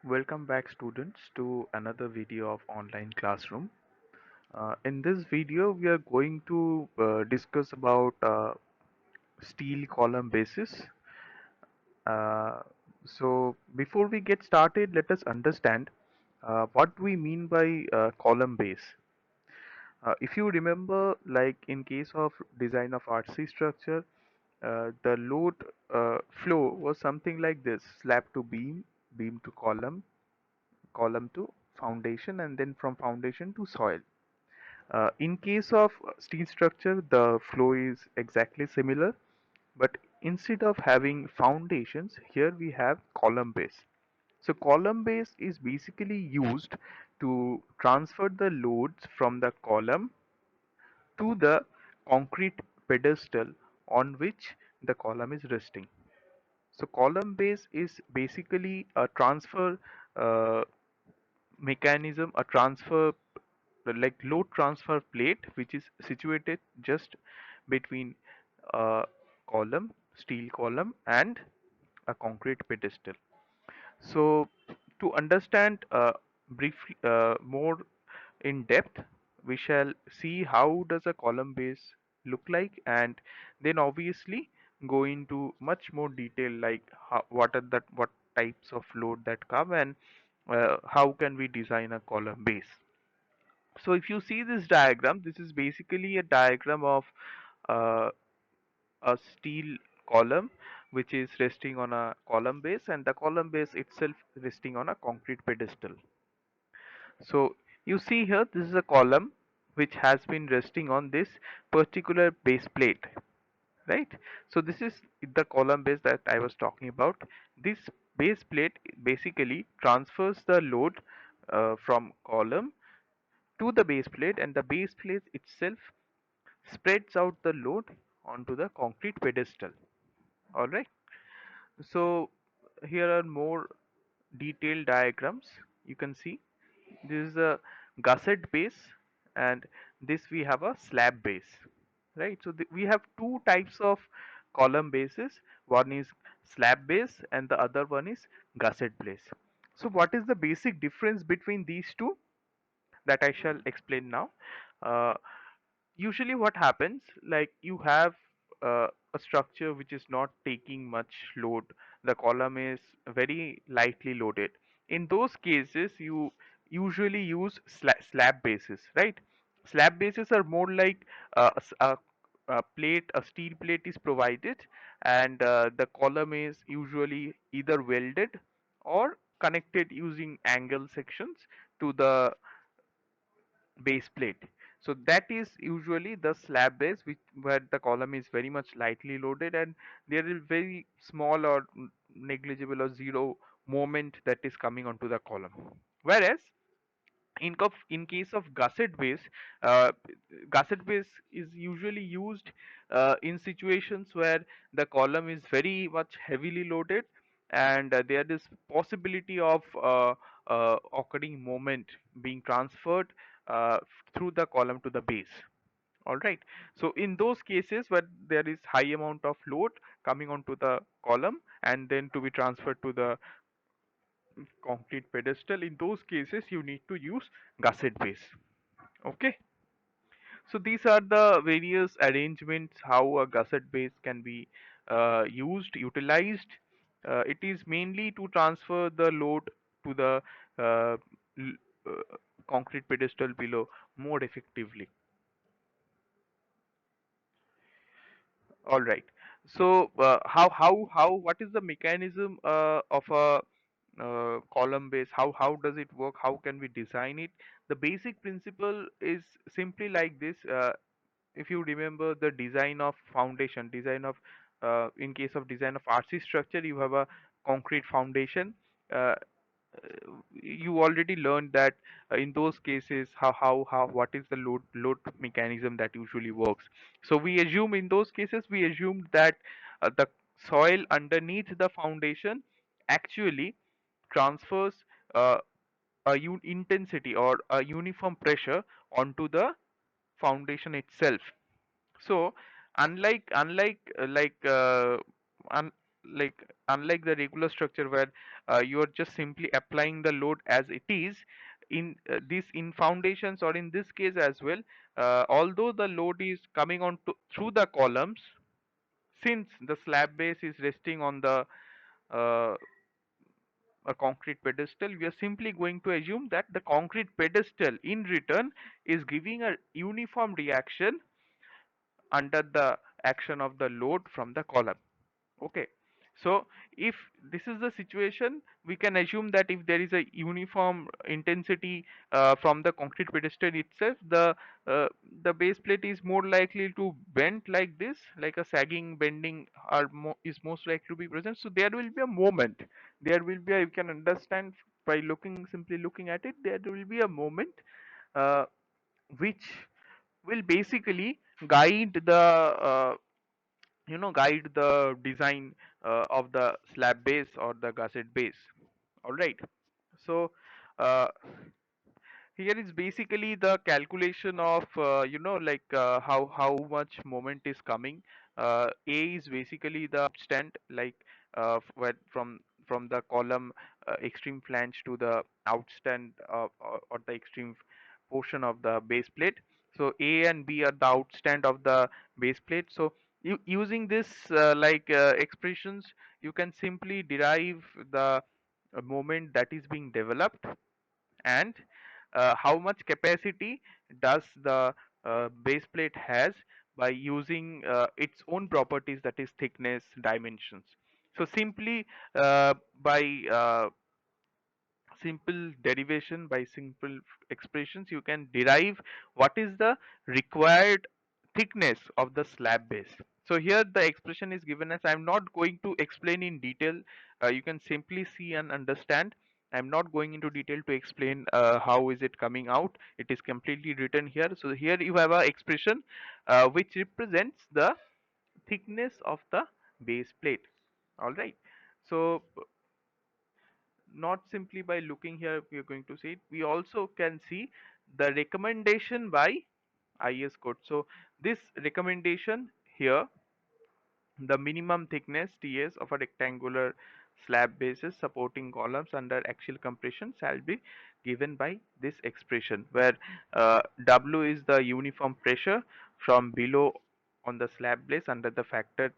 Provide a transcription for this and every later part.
Welcome back students to another video of online classroom. In this video we are going to discuss about steel column basis. Uh, so before we get started, let us understand what we mean by column base. If you remember, like in case of design of RC structure, the load flow was something like this: slab to beam, beam to column, column to foundation, and then from foundation to soil. In case of steel structure, the flow is exactly similar, but instead of having foundations, here we have column base. So column base is basically used to transfer the loads from the column to the concrete pedestal on which the column is resting. So column base is basically a transfer uh, mechanism, a transfer like load transfer plate which is situated just between a column, steel column, and a concrete pedestal. So to understand briefly more in depth, we shall see how does a column base look like, and then obviously go into much more detail, like what types of load that come, and how can we design a column base. So if you see this diagram, this is basically a diagram of uh, a steel column which is resting on a column base, and the column base itself resting on a concrete pedestal. So you see here, this is a column which has been resting on this particular base plate, right? So this is the column base that I was talking about. This base plate basically transfers the load from column to the base plate, and the base plate itself spreads out the load onto the concrete pedestal. All right. So here are more detailed diagrams. You can see this is a gusset base, and this we have a slab base, right? So we have two types of column bases. One is slab base and the other one is gusset base. So what is the basic difference between these two? That I shall explain now. Uh, Usually what happens, like you have a structure which is not taking much load, the column is very lightly loaded. In those cases you usually use slab bases, right? Slab bases are more like a plate, a steel plate is provided, and the column is usually either welded or connected using angle sections to the base plate. So that is usually the slab base, which where the column is very much lightly loaded, and there is very small or negligible or zero moment that is coming onto the column. Whereas in case of uh, gusset base is usually used in situations where the column is very much heavily loaded, and there is possibility of occurring moment being transferred through the column to the base. All right. So in those cases where there is high amount of load coming onto the column and then to be transferred to the concrete pedestal, in those cases you need to use gusset base. Okay. So these are the various arrangements how a gusset base can be utilized. It is mainly to transfer the load to the uh, l- uh, concrete pedestal below more effectively. All right. So what is the mechanism of a column base? How does it work? How can we design it? The basic principle is simply like this. If you remember the design of foundation, design of in case of design of RC structure, you have a concrete foundation. Uh, you already learned that in those cases how what is the load mechanism that usually works. So we assume in those cases we assumed that the soil underneath the foundation actually transfers uh, intensity or a uniform pressure onto the foundation itself. So unlike like unlike the regular structure where you are just simply applying the load as it is, in this in foundations or in this case as well, although the load is coming on through the columns, since the slab base is resting on the uh, a concrete pedestal, we are simply going to assume that the concrete pedestal in return is giving a uniform reaction under the action of the load from the column. Okay, so if this is the situation, we can assume that if there is a uniform intensity from the concrete pedestal itself, uh, the base plate is more likely to bend like this, like a sagging bending is most likely to be present. So there will be a moment, there will be a, you can understand by looking, simply looking at it, there will be a moment uh, which will basically guide the guide the design of the slab base or the gusset base. All right, so uh, here is basically the calculation of how much moment is coming. A is basically the outstand, like where from the column extreme flange to the outstand or the extreme portion of the base plate. So A and B are the outstand of the base plate. So using this expressions, you can simply derive the moment that is being developed, and how much capacity does the base plate has by using its own properties, that is thickness, dimensions. So simply by simple derivation, by simple expressions, you can derive what is the required thickness of the slab base. So here the expression is given as, I'm not going to explain in detail, you can simply see and understand. I'm not going into detail to explain how is it coming out, it is completely written here. So here you have a expression which represents the thickness of the base plate. All right, so not simply by looking here we are going to see it, we also can see the recommendation by IS code. So this recommendation here, the minimum thickness TS of a rectangular slab basis supporting columns under axial compression shall be given by this expression, where W is the uniform pressure from below on the slab base under the factored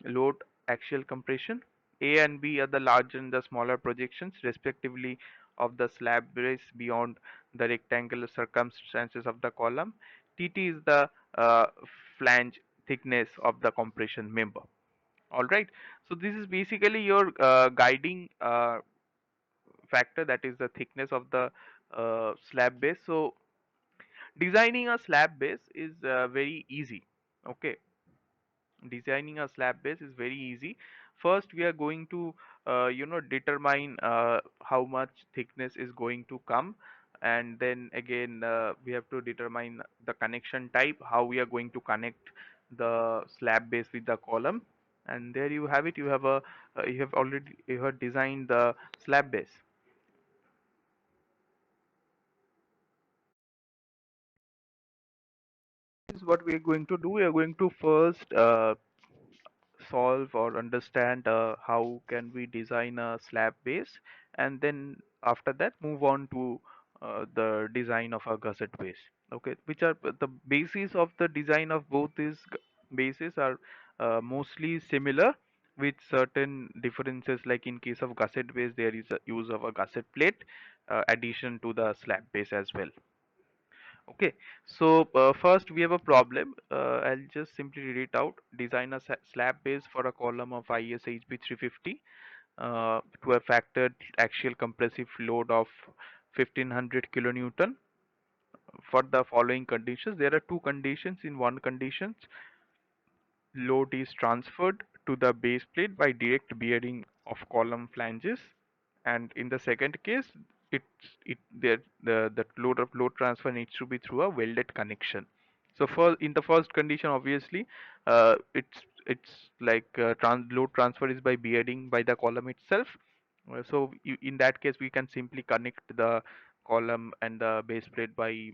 load axial compression. A and B are the larger and the smaller projections respectively of the slab base beyond the rectangular circumstances of the column. TT is the flange thickness of the compression member. All right, so this is basically your guiding factor, that is the thickness of the slab base. So designing a slab base is very easy. Okay, designing a slab base is very easy. First we are going to determine how much thickness is going to come, and then again we have to determine the connection type, how we are going to connect the slab base with the column, and there you have it, you have a you have designed the slab base. This is what we are going to do. We are going to first solve or understand how can we design a slab base, and then after that move on to the design of a gusset base. Okay, which are the basis of the design of both these bases are mostly similar, with certain differences, like in case of gusset base there is a use of a gusset plate addition to the slab base as well. Okay, so first we have a problem. I'll just simply read it out. Design a slab base for a column of IS HB 350 to a factored axial compressive load of 1500 kilonewton for the following conditions. There are two conditions. In one condition, load is transferred to the base plate by direct bearing of column flanges, and in the second case, the load transfer needs to be through a welded connection. So for in the first condition, obviously it's like load transfer is by bearing by the column itself. So in that case we can simply connect the column and the base plate by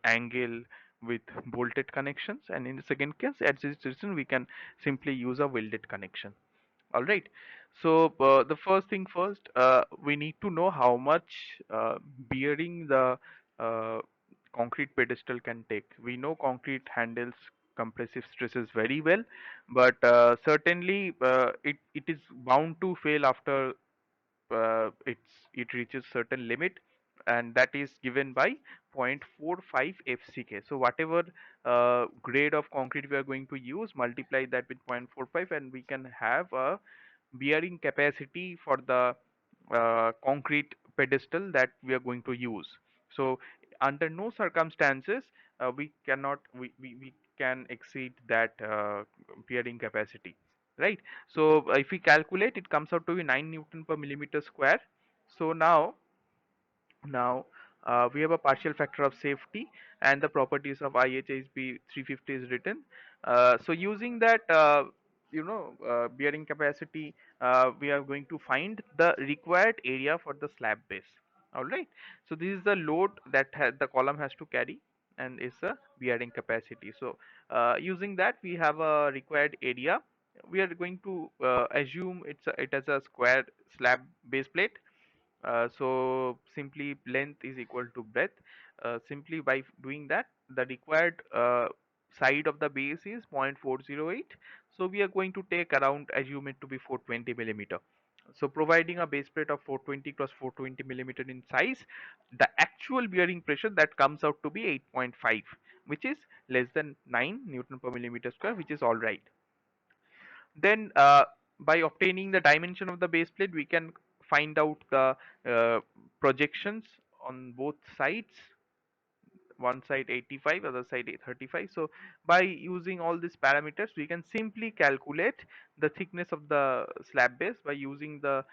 angle with bolted connections, and in the second case, as is written, we can simply use a welded connection. All right. So the first thing first, we need to know how much bearing the uh, concrete pedestal can take. We know concrete handles compressive stresses very well, but certainly it is bound to fail after it reaches certain limit, and that is given by 0.45 FCK. So whatever grade of concrete we are going to use, multiply that with 0.45, and we can have a bearing capacity for the concrete pedestal that we are going to use. So under no circumstances we can exceed that bearing capacity, right? So if we calculate, it comes out to be 9 Newton per millimeter square. So now we have a partial factor of safety, and the properties of IHSB 350 is written. So using that, bearing capacity, we are going to find the required area for the slab base. All right. So this is the load that the column has to carry, and is a bearing capacity. So using that, we have a required area. We are going to assume it as a square slab base plate. So simply length is equal to breadth. Simply by doing that, the required side of the base is 0.408. So we are going to take around, assume it to be 420 millimeter. So providing a base plate of 420 cross 420 millimeter in size, the actual bearing pressure that comes out to be 8.5, which is less than 9 Newton per millimeter square, which is all right. Then by obtaining the dimension of the base plate, we can find out the projections on both sides. One side 85, other side 35. So by using all these parameters, we can simply calculate the thickness of the slab base by using the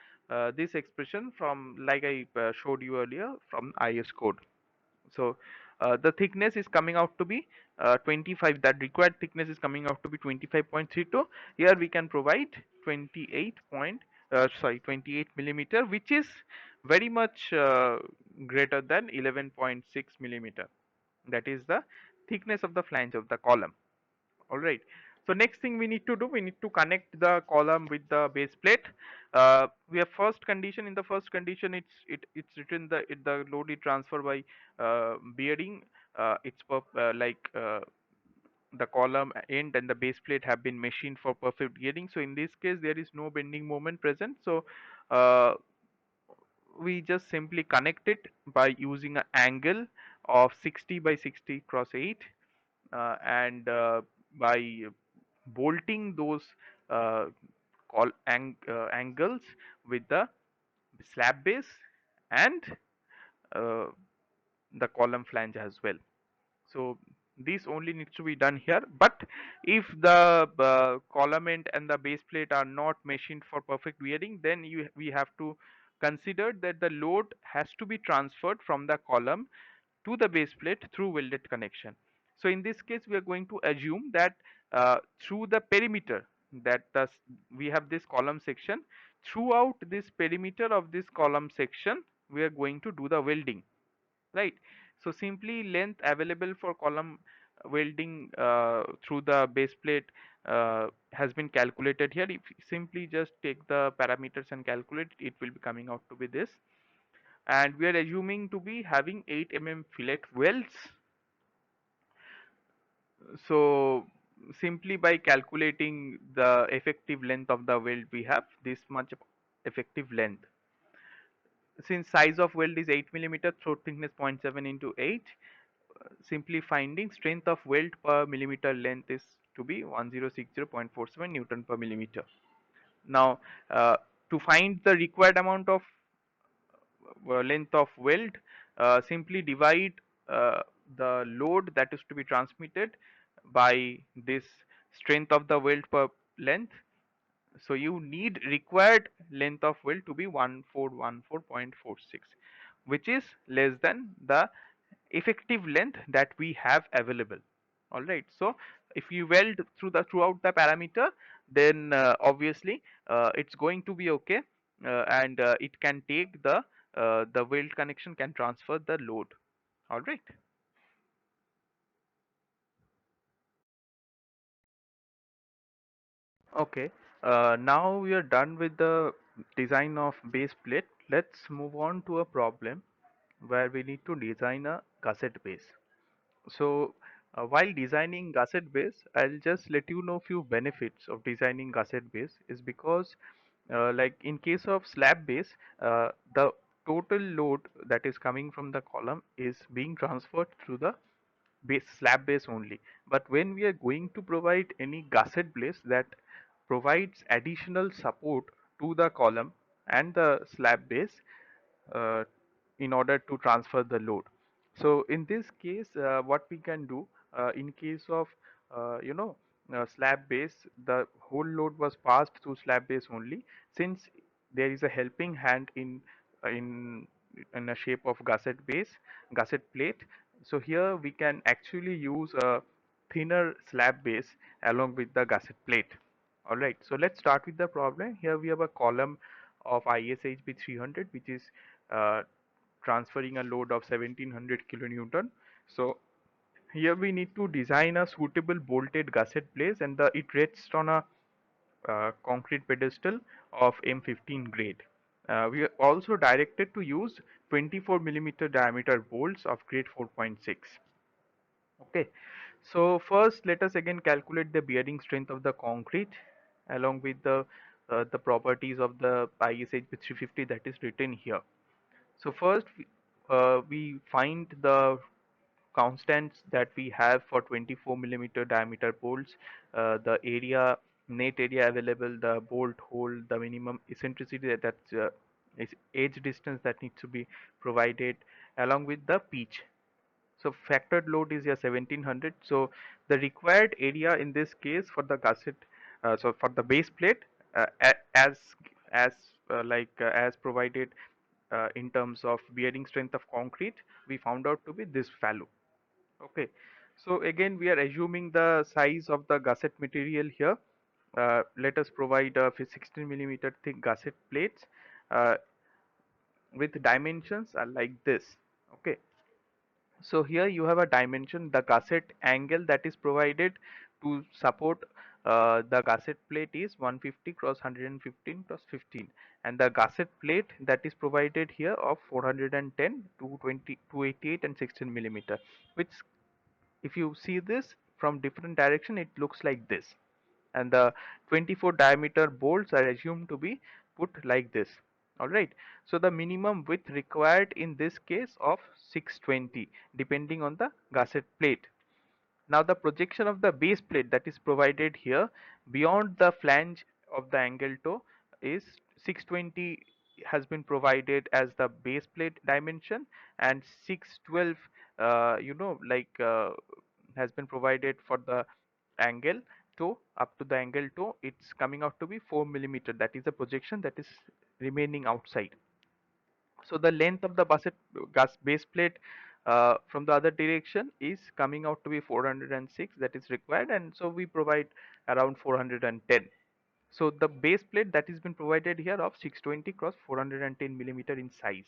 this expression from, like I showed you earlier, from IS code. So the thickness is coming out to be 25. That required thickness is coming out to be 25.32. Here we can provide 28 millimeter, which is very much greater than 11.6 millimeter. That is the thickness of the flange of the column. All right. So next thing we need to do, we need to connect the column with the base plate. We have first condition. In the first condition, it's written the load is transferred by bearing. The column end and the base plate have been machined for perfect bearing. So in this case, there is no bending moment present. So uh, we just simply connect it by using an angle of 60 by 60 cross 8, and by bolting those uh, angles with the slab base and uh, the column flange as well. So this only needs to be done here. But if the column end and the base plate are not machined for perfect bearing, then we have to consider that the load has to be transferred from the column to the base plate through welded connection. So in this case, we are going to assume that through the perimeter, that we have this column section. Throughout this perimeter of this column section, we are going to do the welding, right? So simply length available for column welding through the base plate has been calculated here. If you simply just take the parameters and calculate, it will be coming out to be this. And we are assuming to be having 8 fillet welds. So simply by calculating the effective length of the weld, we have this much effective length. Since size of weld is 8 millimeter, throat thickness 0.7 into 8, simply finding strength of weld per millimeter length is to be 1060.47 Newton per millimeter. Now, to find the required amount of length of weld, simply divide uh, the load that is to be transmitted by this strength of the weld per length. So you need required length of weld to be 1414.46, which is less than the effective length that we have available. All right. So if you weld throughout the parameter, then obviously it's going to be okay, and it can take the weld connection can transfer the load. All right. Okay. Now we are done with the design of base plate. Let's move on to a problem where we need to design a gusset base. So while designing gusset base, I'll just let you know few benefits of designing gusset base is because like in case of slab base, the total load that is coming from the column is being transferred through the base slab base only. But when we are going to provide any gusset base that provides additional support to the column and the slab base, uh, in order to transfer the load. So in this case, what we can do in case of slab base, the whole load was passed through slab base only. Since there is a helping hand in in a shape of gusset plate. So here we can actually use a thinner slab base along with the gusset plate. All right, so let's start with the problem. Here we have a column of ISHB 300, which is uh, transferring a load of 1700 kilonewton. So here we need to design a suitable bolted gusset place, and it rests on a concrete pedestal of M15 grade. We are also directed to use 24 millimeter diameter bolts of grade 4.6. Okay, so first let us again calculate the bearing strength of the concrete along with the properties of the ISHB 350 that is written here. So first we find the constants that we have for 24 millimeter diameter bolts, the area, net area available, the bolt hole, the minimum eccentricity that's is edge distance that needs to be provided, along with the pitch. So factored load is here 1700. So the required area in this case for the gusset, so for the base plate, as as provided in terms of bearing strength of concrete, we found out to be this value. Okay, so again we are assuming the size of the gusset material here. Let us provide 16 millimeter thick gusset plates uh, with dimensions are like this. Okay, so here you have a dimension, the gusset angle that is provided to support the gusset plate is 150 cross 115 cross 15, and the gusset plate that is provided here of 410, 220, 288 and 16 millimeter, which if you see this from different direction it looks like this, and the 24 diameter bolts are assumed to be put like this. All right, so the minimum width required in this case of 620 depending on the gusset plate. Now the projection of the base plate that is provided here beyond the flange of the angle toe is 620 has been provided as the base plate dimension, and 612 has been provided for the angle toe. Up to the angle toe it's coming out to be 4 millimeter, that is the projection that is remaining outside. So the length of the gas base plate from the other direction is coming out to be 406, that is required, and so we provide around 410. So the base plate that has been provided here of 620 cross 410 millimeter in size.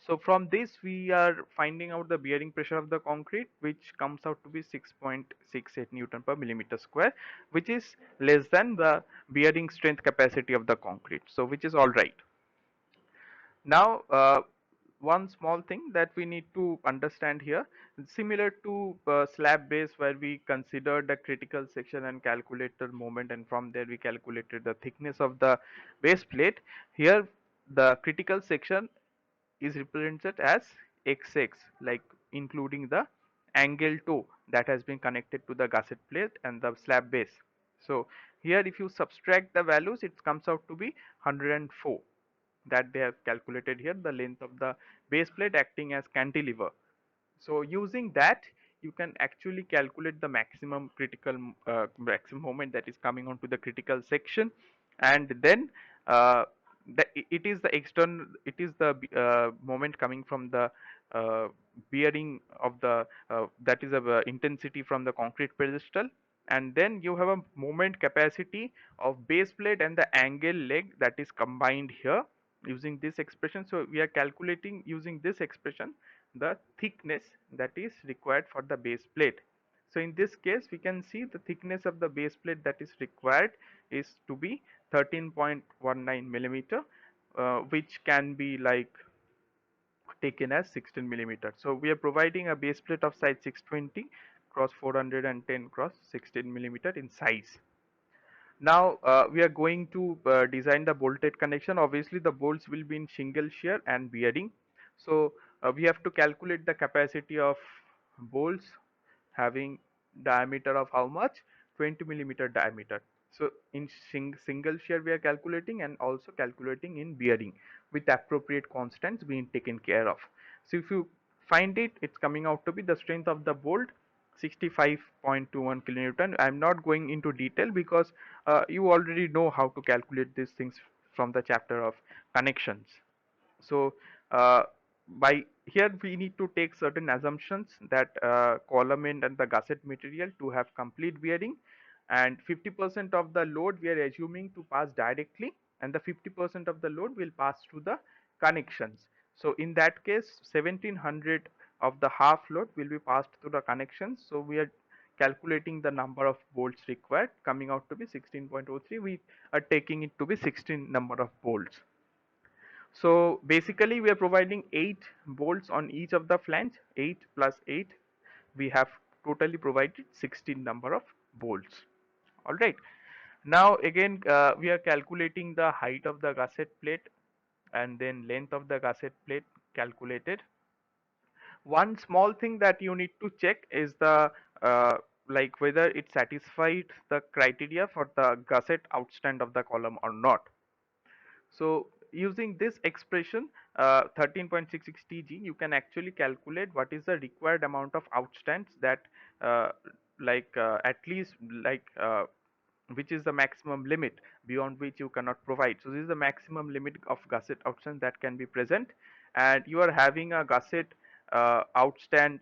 So from this we are finding out the bearing pressure of the concrete, which comes out to be 6.68 Newton per millimeter square, which is less than the bearing strength capacity of the concrete. So which is all right. Now, one small thing that we need to understand here, similar to slab base where we considered the critical section and calculated moment, and from there we calculated the thickness of the base plate. Here, the critical section is represented as XX, like including the angle toe that has been connected to the gusset plate and the slab base. So here, if you subtract the values, it comes out to be 104 that they have calculated here, the length of the base plate acting as cantilever. So using that you can actually calculate the maximum moment that is coming onto the critical section, and then it is the external, it is the moment coming from the uh, bearing of the that is a intensity from the concrete pedestal, and then you have a moment capacity of base plate and the angle leg that is combined here using this expression. So we are calculating using this expression the thickness that is required for the base plate. So in this case we can see the thickness of the base plate that is required is to be 13.19 millimeter, which can be like taken as 16 millimeter. So we are providing a base plate of size 620 cross 410 cross 16 millimeter in size. Now we are going to design the bolted connection. Obviously the bolts will be in single shear and bearing. So we have to calculate the capacity of bolts having diameter of how much? 20 millimeter diameter. So in single shear we are calculating, and also calculating in bearing with appropriate constants being taken care of. So if you find it, it's coming out to be the strength of the bolt 65.21 kilonewton. I'm not going into detail because you already know how to calculate these things from the chapter of connections. So by here we need to take certain assumptions that column end and the gusset material to have complete bearing, and 50% of the load we are assuming to pass directly, and the 50% of the load will pass through the connections. So in that case 1700 of the half load will be passed through the connections. So we are calculating the number of bolts required, coming out to be 16.03. We are taking it to be 16 number of bolts. So basically we are providing 8 bolts on each of the flange. 8 plus 8, we have totally provided 16 number of bolts. Alright. Now again we are calculating the height of the gusset plate, and then length of the gusset plate calculated. One small thing that you need to check is the like whether it satisfied the criteria for the gusset outstand of the column or not. So using this expression 13.66 Tg, you can actually calculate what is the required amount of outstands that uh, at least which is the maximum limit beyond which you cannot provide. So this is the maximum limit of gusset outstand that can be present, and you are having a gusset outstand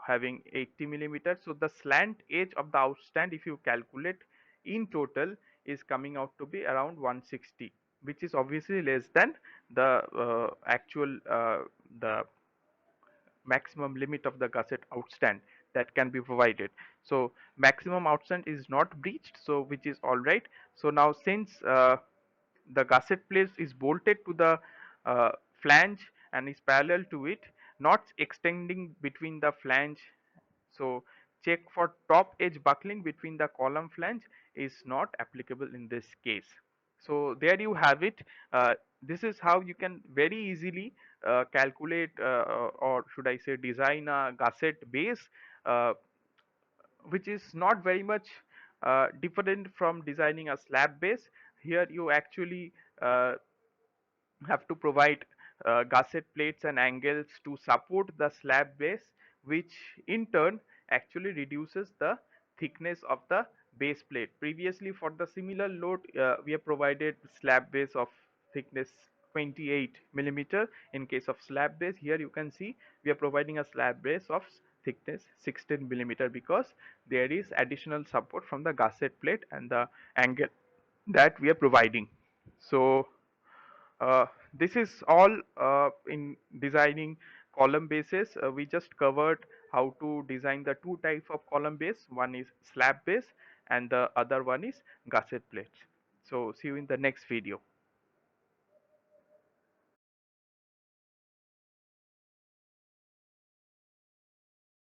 having 80 millimeters. So the slant edge of the outstand, if you calculate in total, is coming out to be around 160, which is obviously less than the actual the maximum limit of the gusset outstand that can be provided. So maximum outstand is not breached, so which is all right. So now since the gusset plate is bolted to the flange and is parallel to it, not extending between the flange, so check for top edge buckling between the column flange is not applicable in this case. So there you have it. This is how you can very easily calculate or should I say design a gusset base, uh, which is not very much different from designing a slab base. Here you actually have to provide gusset plates and angles to support the slab base, which in turn actually reduces the thickness of the base plate. Previously for the similar load we have provided slab base of thickness 28 millimeter. In case of slab base, here you can see we are providing a slab base of thickness 16 millimeter because there is additional support from the gusset plate and the angle that we are providing. So uh, this is all in designing column bases. We just covered how to design the two types of column base. One is slab base and the other one is gusset plates. So see you in the next video.